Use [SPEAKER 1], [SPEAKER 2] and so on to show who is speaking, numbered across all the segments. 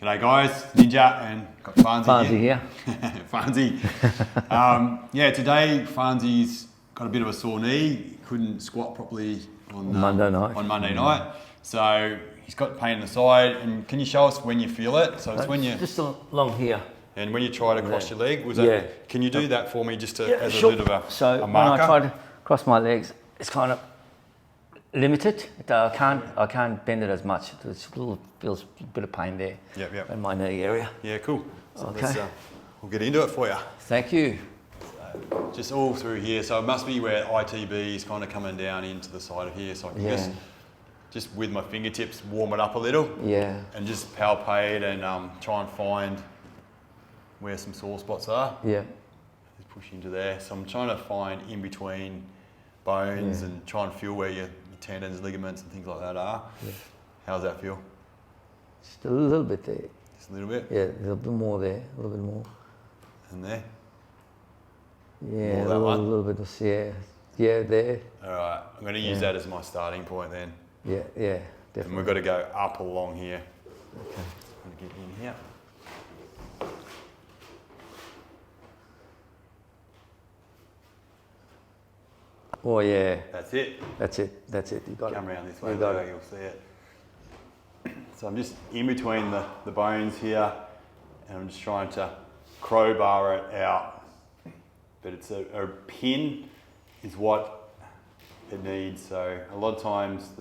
[SPEAKER 1] G'day guys, Ninja and got Farnsey
[SPEAKER 2] here.
[SPEAKER 1] Farnsey. Today Farnsey's got a bit of a sore knee. He couldn't squat properly on
[SPEAKER 2] Monday night.
[SPEAKER 1] So he's got pain in the side. And can you show us when you feel it? So it's when you
[SPEAKER 2] just along here.
[SPEAKER 1] And when you try to cross your leg, can you do that for me just to, as
[SPEAKER 2] sure.
[SPEAKER 1] a bit of a
[SPEAKER 2] So
[SPEAKER 1] marker?
[SPEAKER 2] when I try to cross my legs, it's kind of limited. I can't bend it as much. Feels a bit of pain there.
[SPEAKER 1] Yep.
[SPEAKER 2] In my knee area.
[SPEAKER 1] Yeah, cool. So
[SPEAKER 2] okay.
[SPEAKER 1] We'll get into it for you.
[SPEAKER 2] Thank you.
[SPEAKER 1] So just all through here. So it must be where ITB is kind of coming down into the side of here. So I can just with my fingertips warm it up a little.
[SPEAKER 2] Yeah.
[SPEAKER 1] And just palpate and try and find where some sore spots are.
[SPEAKER 2] Yeah.
[SPEAKER 1] Just push into there. So I'm trying to find in between bones and try and feel where your tendons, ligaments and things like that are. Yeah. How's that feel?
[SPEAKER 2] Just a little bit there.
[SPEAKER 1] Just a little bit?
[SPEAKER 2] Yeah, a little bit more there, a little bit more.
[SPEAKER 1] And there?
[SPEAKER 2] Yeah, a little bit of, yeah, there.
[SPEAKER 1] All right, I'm going to use that as my starting point then.
[SPEAKER 2] Yeah, definitely.
[SPEAKER 1] And we've got to go up along here.
[SPEAKER 2] Okay.
[SPEAKER 1] I'm going to get in here.
[SPEAKER 2] Oh yeah.
[SPEAKER 1] That's it.
[SPEAKER 2] That's it. You got
[SPEAKER 1] Come
[SPEAKER 2] it.
[SPEAKER 1] around this way, you'll see it. So I'm just in between the bones here and I'm just trying to crowbar it out. But it's a pin is what it needs. So a lot of times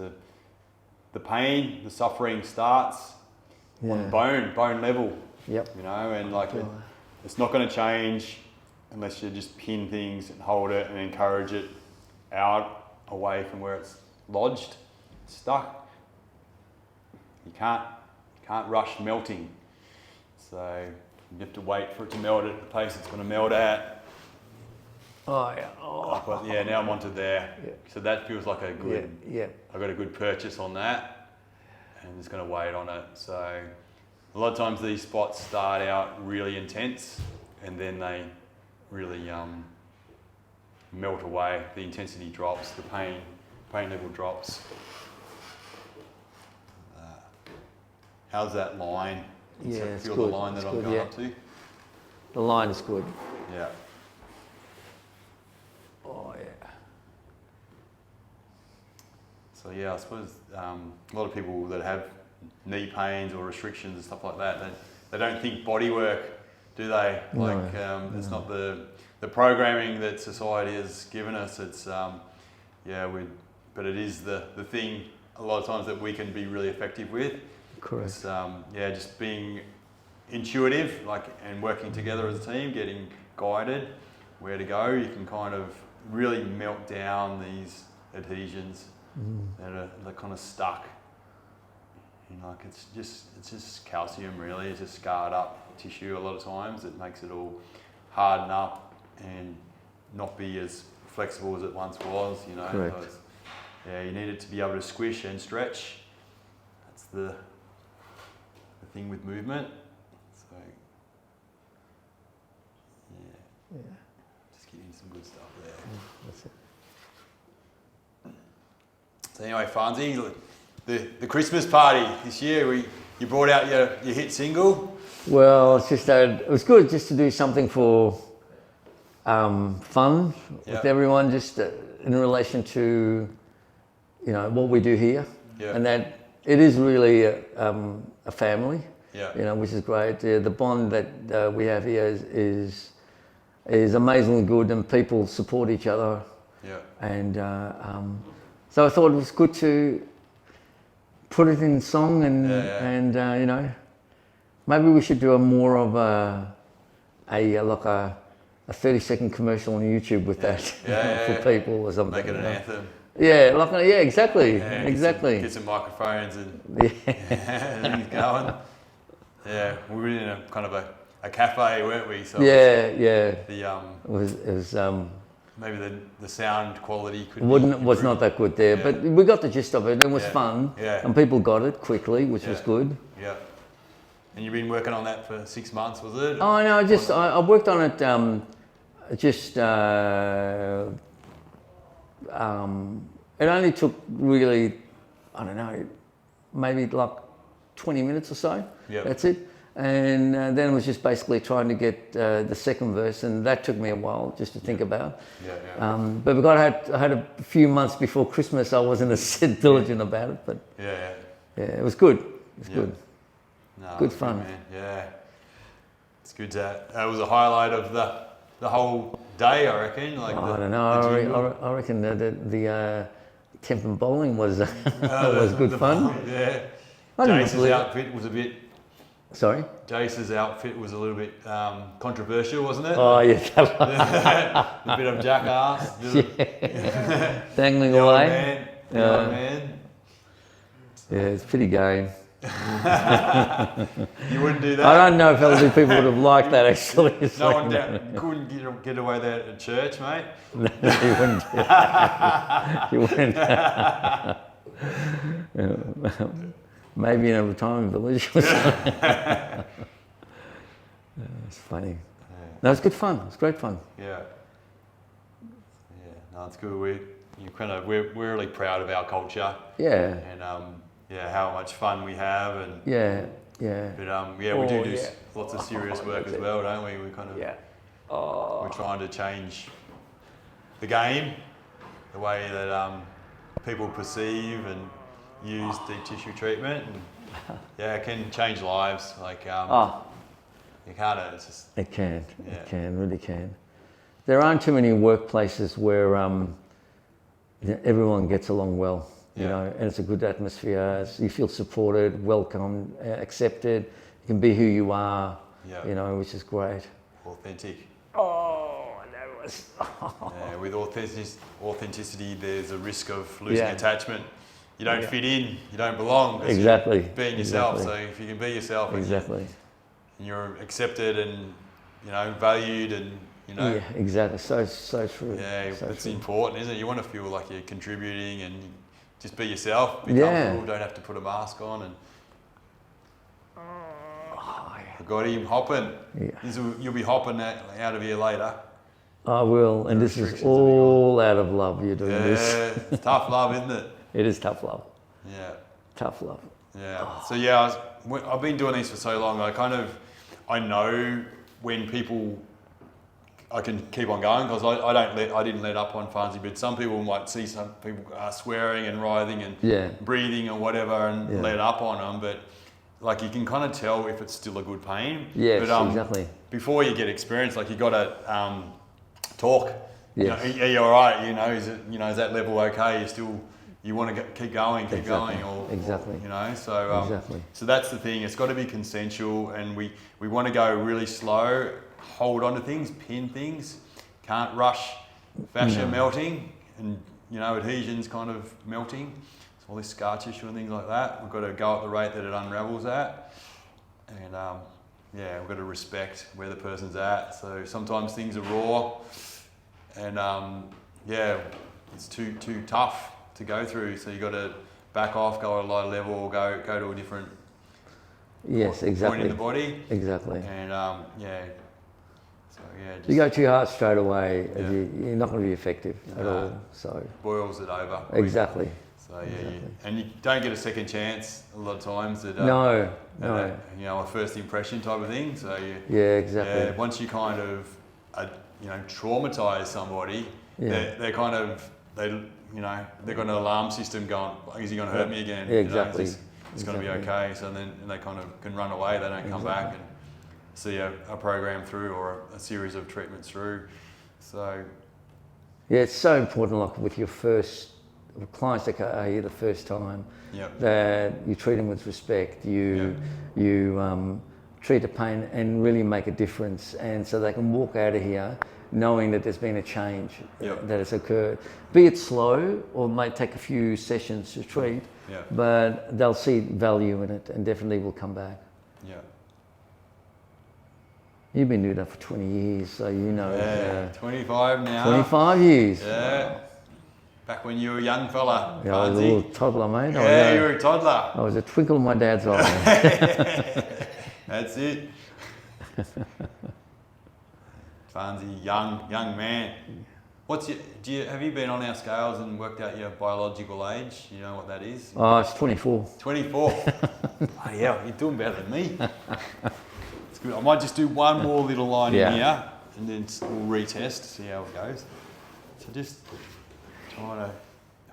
[SPEAKER 1] the pain, the suffering starts on bone level.
[SPEAKER 2] Yep.
[SPEAKER 1] You know, and like it's not going to change unless you just pin things and hold it and encourage it out away from where it's lodged, stuck. You can't rush melting. So you have to wait for it to melt at the pace it's going to melt at.
[SPEAKER 2] Oh yeah. Oh.
[SPEAKER 1] But yeah, now I'm onto there. Yeah. So that feels like a good.
[SPEAKER 2] Yeah.
[SPEAKER 1] I got a good purchase on that, and just going to wait on it. So a lot of times these spots start out really intense, and then they really melt away. The intensity drops, the pain level drops. How's that line?
[SPEAKER 2] Yeah,
[SPEAKER 1] feel the line that I'm going up to?
[SPEAKER 2] The line is good.
[SPEAKER 1] Yeah.
[SPEAKER 2] Oh yeah.
[SPEAKER 1] So yeah, I suppose a lot of people that have knee pains or restrictions and stuff like that, they don't think body work, do they? Like it's not the programming that society has given us. It's but it is the thing a lot of times that we can be really effective with.
[SPEAKER 2] Correct.
[SPEAKER 1] It's, just being intuitive, and working together as a team, getting guided where to go. You can kind of really melt down these adhesions that are kind of stuck. It's just calcium really. It's just scarred up tissue a lot of times. It makes it all harden up and not be as flexible as it once was.
[SPEAKER 2] Correct.
[SPEAKER 1] So you need it to be able to squish and stretch. That's the thing with movement. So just getting some good stuff there.
[SPEAKER 2] That's it.
[SPEAKER 1] So anyway, Farnsey, the Christmas party this year, you brought out your hit single.
[SPEAKER 2] Well, it's just it was good just to do something for fun with everyone, just in relation to what we do here, and that it is really a family, which is great. The bond that we have here is amazingly good, and people support each other.
[SPEAKER 1] Yeah.
[SPEAKER 2] And so I thought it was good to put it in song, and maybe we should do more of a 30-second commercial on YouTube with that for people or something.
[SPEAKER 1] Make it an anthem.
[SPEAKER 2] Yeah, exactly.
[SPEAKER 1] Get some microphones and things going. Yeah, we were in a kind of a cafe, weren't we? So
[SPEAKER 2] it was
[SPEAKER 1] maybe the sound quality
[SPEAKER 2] was not that good there, but we got the gist of it. It was fun, and people got it quickly, which was good.
[SPEAKER 1] Yeah. And you've been working on that for 6 months, was it?
[SPEAKER 2] Oh no, I worked on it it only took really, I don't know, maybe like 20 minutes or so.
[SPEAKER 1] Yep.
[SPEAKER 2] That's it. And then it was just basically trying to get the second verse, and that took me a while just to think about. But I had a few months before Christmas. I wasn't as diligent about it, but it was good. It was good.
[SPEAKER 1] No,
[SPEAKER 2] good fun.
[SPEAKER 1] Good, man. Yeah, it's good. That was a highlight of the whole day, I reckon. Like
[SPEAKER 2] I don't know. I reckon the Tempen bowling was was good fun.
[SPEAKER 1] Yeah. Jace's outfit was a bit.
[SPEAKER 2] Sorry?
[SPEAKER 1] Jace's outfit was a little bit controversial, wasn't it?
[SPEAKER 2] Oh, yeah.
[SPEAKER 1] A bit of jackass.
[SPEAKER 2] Dangling
[SPEAKER 1] the
[SPEAKER 2] away.
[SPEAKER 1] The old man.
[SPEAKER 2] Yeah, it's pretty game.
[SPEAKER 1] You wouldn't do that?
[SPEAKER 2] I don't know if elderly people would have liked that, actually.
[SPEAKER 1] No one couldn't get away there at church, mate?
[SPEAKER 2] No, you wouldn't. You wouldn't. Maybe in a retirement village or something. It's funny. Yeah. No, it's good fun. It's great fun.
[SPEAKER 1] Yeah. Yeah. No, it's good. We're really proud of our culture.
[SPEAKER 2] Yeah.
[SPEAKER 1] And how much fun we have and.
[SPEAKER 2] Yeah. Yeah.
[SPEAKER 1] But we do lots of serious work as well, don't we? We kind of.
[SPEAKER 2] Yeah.
[SPEAKER 1] We're trying to change the game, the way that people perceive and use deep tissue treatment, and it can change lives. Like you can't. It's just.
[SPEAKER 2] It can. Yeah. It can. Really can. There aren't too many workplaces where everyone gets along well. You know, and it's a good atmosphere. You feel supported, welcomed, accepted. You can be who you are. Yeah. You know, which is great.
[SPEAKER 1] Authentic.
[SPEAKER 2] Oh, that was.
[SPEAKER 1] Yeah, with authenticity, there's a risk of losing attachment. You don't fit in, you don't belong.
[SPEAKER 2] Exactly.
[SPEAKER 1] Being yourself. So if you can be yourself,
[SPEAKER 2] exactly,
[SPEAKER 1] and you're accepted and valued, and
[SPEAKER 2] Yeah, exactly. So true.
[SPEAKER 1] Yeah,
[SPEAKER 2] so
[SPEAKER 1] it's
[SPEAKER 2] true.
[SPEAKER 1] important, isn't it? You want to feel like you're contributing and just be yourself. Be comfortable. Don't have to put a mask on and. I got him hopping. Yeah. You'll be hopping out of here later.
[SPEAKER 2] I will, and this is all out of love. You're doing this.
[SPEAKER 1] Yeah, it's tough love, isn't it?
[SPEAKER 2] It is tough love.
[SPEAKER 1] Yeah.
[SPEAKER 2] Tough love.
[SPEAKER 1] Yeah. So I've been doing these for so long. I know when people. I can keep on going because I didn't let up on Farnsey, but some people might see some people swearing and writhing and breathing or whatever and let up on them, but like you can kind of tell if it's still a good pain.
[SPEAKER 2] Yes, but, exactly.
[SPEAKER 1] Before you get experience, like you got to talk.
[SPEAKER 2] Yes.
[SPEAKER 1] Are you all right? Is that level okay? You want to keep going, or
[SPEAKER 2] exactly.
[SPEAKER 1] So that's the thing. It's got to be consensual, and we want to go really slow. Hold on to things, pin things. Can't rush fascia melting and adhesions kind of melting. So all this scar tissue and things like that. We've got to go at the rate that it unravels at, and we've got to respect where the person's at. So sometimes things are raw, and it's too tough to go through. So you got to back off, go at a lower level, or go to a different point in the body.
[SPEAKER 2] Exactly.
[SPEAKER 1] And
[SPEAKER 2] you go too hard straight away, you're not going to be effective at all. So
[SPEAKER 1] boils it over.
[SPEAKER 2] Exactly.
[SPEAKER 1] So and you don't get a second chance a lot of times.
[SPEAKER 2] No.
[SPEAKER 1] A first impression type of thing. So
[SPEAKER 2] exactly.
[SPEAKER 1] Once you kind of traumatize somebody, they're kind of they've got an alarm system going. Is he going to hurt me again?
[SPEAKER 2] Yeah, exactly.
[SPEAKER 1] It's going to be okay. So then they kind of can run away. They don't come back and see a program through or a series of treatments through. So
[SPEAKER 2] it's so important, like with your first clients that are here the first time, that you treat them with respect. You treat the pain and really make a difference, and so they can walk out of here knowing that there's been a change that has occurred. Be it slow or it might take a few sessions to treat, but they'll see value in it and definitely will come back.
[SPEAKER 1] Yeah.
[SPEAKER 2] You've been doing that for 20 years, so
[SPEAKER 1] 25 now.
[SPEAKER 2] 25 years.
[SPEAKER 1] Yeah. Back when you were a young fella.
[SPEAKER 2] Yeah, I was a little toddler, mate.
[SPEAKER 1] You were a toddler.
[SPEAKER 2] I was a twinkle in my dad's eye.
[SPEAKER 1] That's it. Farnsey, young man. Have you been on our scales and worked out your biological age? You know what that is?
[SPEAKER 2] Oh, it's 24.
[SPEAKER 1] 24. Oh, yeah, you're doing better than me. It's good. I might just do one more little line
[SPEAKER 2] Yeah.
[SPEAKER 1] in here, and then we'll retest, see how it goes. So just trying to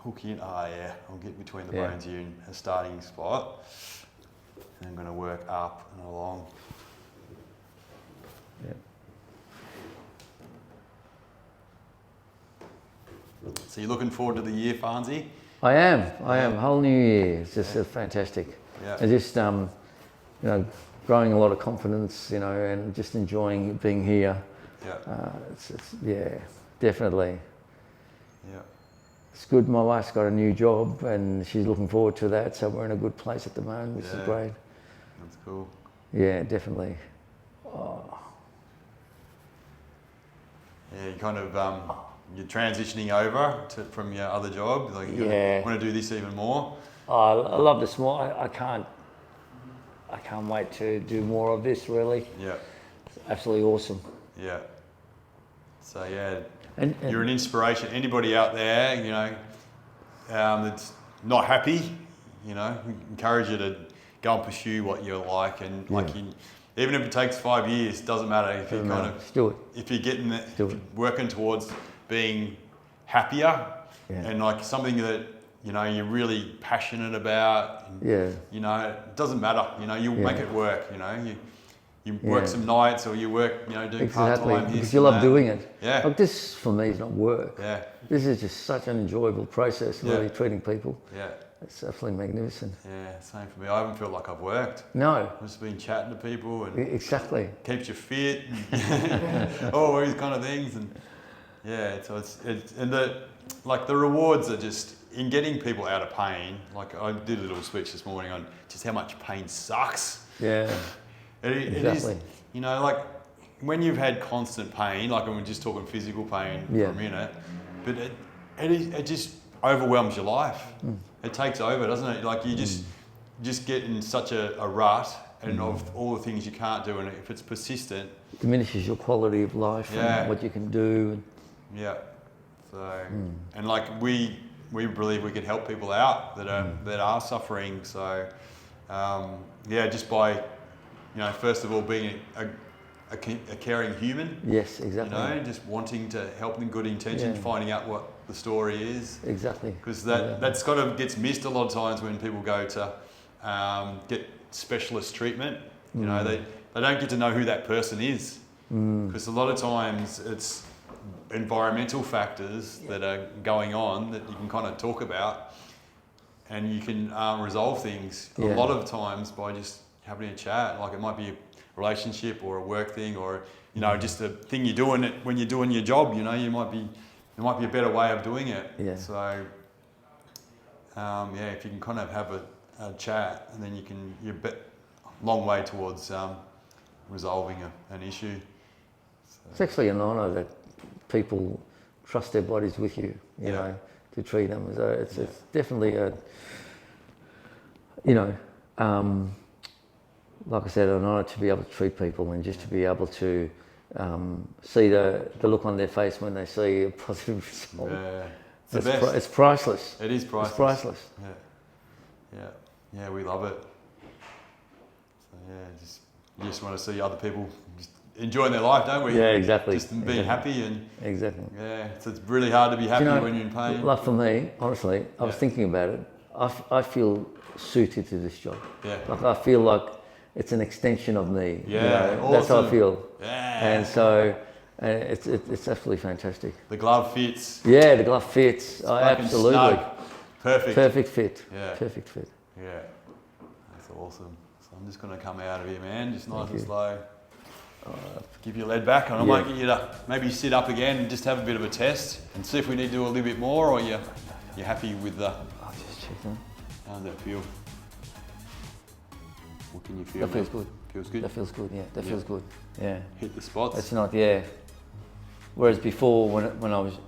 [SPEAKER 1] hook in. Oh yeah, I'll get between the bones here in a starting spot. And I'm going to work up and along.
[SPEAKER 2] Yeah.
[SPEAKER 1] So you're looking forward to the year, Farnsey?
[SPEAKER 2] I am. Whole new year. It's just fantastic.
[SPEAKER 1] Yeah.
[SPEAKER 2] And just, you know, growing a lot of confidence, you know, and just enjoying being here.
[SPEAKER 1] Yeah.
[SPEAKER 2] Yeah, definitely.
[SPEAKER 1] Yeah.
[SPEAKER 2] It's good. My wife's got a new job and she's looking forward to that. So we're in a good place at the moment, which is great.
[SPEAKER 1] That's cool.
[SPEAKER 2] Yeah, definitely. Oh.
[SPEAKER 1] Yeah, you kind of, you're transitioning over from your other job. Like you want to do this even more.
[SPEAKER 2] Oh, I love this more. I can't wait to do more of this, really.
[SPEAKER 1] Yeah.
[SPEAKER 2] It's absolutely awesome.
[SPEAKER 1] Yeah. So yeah,
[SPEAKER 2] and
[SPEAKER 1] you're an inspiration. Anybody out there, you know, that's not happy, you know, we encourage you to go and pursue what you like, and even if it takes 5 years, doesn't matter. If you if you're getting that, if you're working towards being happier and like something that you know you're really passionate about. And, you know, it doesn't matter. You know, you'll make it work. You know, you work some nights, or you work, you know, doing part-time
[SPEAKER 2] because you love doing it.
[SPEAKER 1] Yeah.
[SPEAKER 2] Like this for me is not work.
[SPEAKER 1] Yeah.
[SPEAKER 2] This is just such an enjoyable process, really treating people.
[SPEAKER 1] Yeah.
[SPEAKER 2] It's absolutely magnificent.
[SPEAKER 1] Yeah, same for me. I haven't felt like I've worked.
[SPEAKER 2] No.
[SPEAKER 1] I've just been chatting to people and
[SPEAKER 2] exactly
[SPEAKER 1] keeps you fit, and all these kind of things, and so it's and the rewards are just in getting people out of pain. Like I did a little speech this morning on just how much pain sucks.
[SPEAKER 2] Yeah.
[SPEAKER 1] It is, you know, like when you've had constant pain, like when we're just talking physical pain for a minute, but it just overwhelms your life. It takes over, doesn't it? Like you just get in such a rut, and of all the things you can't do, and if it's persistent,
[SPEAKER 2] diminishes your quality of life and what you can do.
[SPEAKER 1] Yeah. So and like we believe we can help people out that are suffering. So just by first of all being a caring human.
[SPEAKER 2] Yes, exactly.
[SPEAKER 1] You know, just wanting to help in good intention, finding out what the story is.
[SPEAKER 2] Exactly.
[SPEAKER 1] Because that's kind of gets missed a lot of times when people go to get specialist treatment. You know, they don't get to know who that person is. Because a lot of times it's environmental factors that are going on that you can kind of talk about, and you can resolve things a lot of times by just having a chat. Like it might be a relationship or a work thing, or just a thing you're doing it when you're doing your job. You know, there might be a better way of doing it. Yeah. So if you can kind of have a chat, and then you're a long way towards resolving an issue. So.
[SPEAKER 2] It's actually an honour that people trust their bodies with you, you know, to treat them. So it's definitely like I said, an honour to be able to treat people and just to be able to see the look on their face when they see a positive result.
[SPEAKER 1] Yeah.
[SPEAKER 2] It's priceless.
[SPEAKER 1] It is priceless.
[SPEAKER 2] It's priceless.
[SPEAKER 1] Yeah, we love it. So you just want to see other people just enjoying their life, don't we?
[SPEAKER 2] Yeah, exactly.
[SPEAKER 1] Just being happy and so it's really hard to be happy when you're in pain.
[SPEAKER 2] Like for me, honestly, I was thinking about it. I feel suited to this job.
[SPEAKER 1] Yeah.
[SPEAKER 2] Like I feel like it's an extension of me.
[SPEAKER 1] Yeah, awesome.
[SPEAKER 2] That's how I feel.
[SPEAKER 1] Yeah.
[SPEAKER 2] And so it's absolutely fantastic.
[SPEAKER 1] The glove fits.
[SPEAKER 2] Yeah, the glove fits. Absolutely.
[SPEAKER 1] Snug. Perfect.
[SPEAKER 2] Perfect fit.
[SPEAKER 1] Yeah.
[SPEAKER 2] Perfect fit.
[SPEAKER 1] Yeah. That's awesome. So I'm just going to come out of here, man, just nice and slow. Give your lead back, and I might get you to maybe sit up again and just have a bit of a test and see if we need to do a little bit more, or you're happy with the...
[SPEAKER 2] I'll just check that.
[SPEAKER 1] How does that feel? What can you feel?
[SPEAKER 2] That feels good.
[SPEAKER 1] Feels good?
[SPEAKER 2] That feels good, yeah. That feels good. Yeah.
[SPEAKER 1] Hit the spots?
[SPEAKER 2] It's not, Whereas before, when I was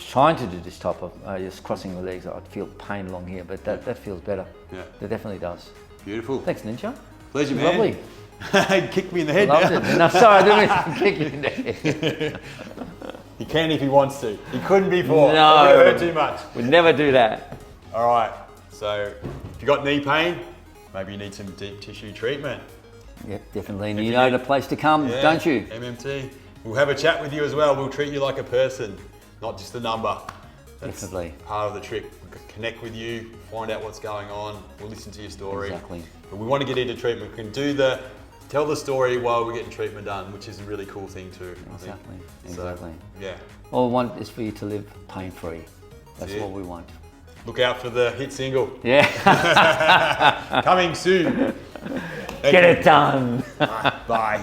[SPEAKER 2] trying to do this type of just crossing the legs, I'd feel pain along here, but that feels better. Yeah. That definitely does.
[SPEAKER 1] Beautiful.
[SPEAKER 2] Thanks, Ninja.
[SPEAKER 1] Pleasure, man.
[SPEAKER 2] Lovely.
[SPEAKER 1] Kick me in the head
[SPEAKER 2] Loved
[SPEAKER 1] now.
[SPEAKER 2] It. No, sorry, I didn't mean to kick you in the head.
[SPEAKER 1] He can if he wants to. He couldn't before.
[SPEAKER 2] No.
[SPEAKER 1] It would hurt too much.
[SPEAKER 2] We'd never do that.
[SPEAKER 1] All right. So if you've got knee pain, maybe you need some deep tissue treatment.
[SPEAKER 3] Yep, definitely. And you know the place to come, don't you?
[SPEAKER 1] MMT. We'll have a chat with you as well. We'll treat you like a person, not just a number. That's
[SPEAKER 3] definitely
[SPEAKER 1] part of the trick. We'll connect with you, find out what's going on. We'll listen to your story.
[SPEAKER 3] Exactly.
[SPEAKER 1] But we want to get into treatment. We can tell the story while we're getting treatment done, which is a really cool thing too.
[SPEAKER 3] Exactly.
[SPEAKER 1] I think.
[SPEAKER 3] Exactly.
[SPEAKER 1] So, yeah.
[SPEAKER 3] All we want is for you to live pain-free. That's what we want.
[SPEAKER 1] Look out for the hit single.
[SPEAKER 3] Yeah.
[SPEAKER 1] Coming soon.
[SPEAKER 3] Get it done.
[SPEAKER 1] Bye.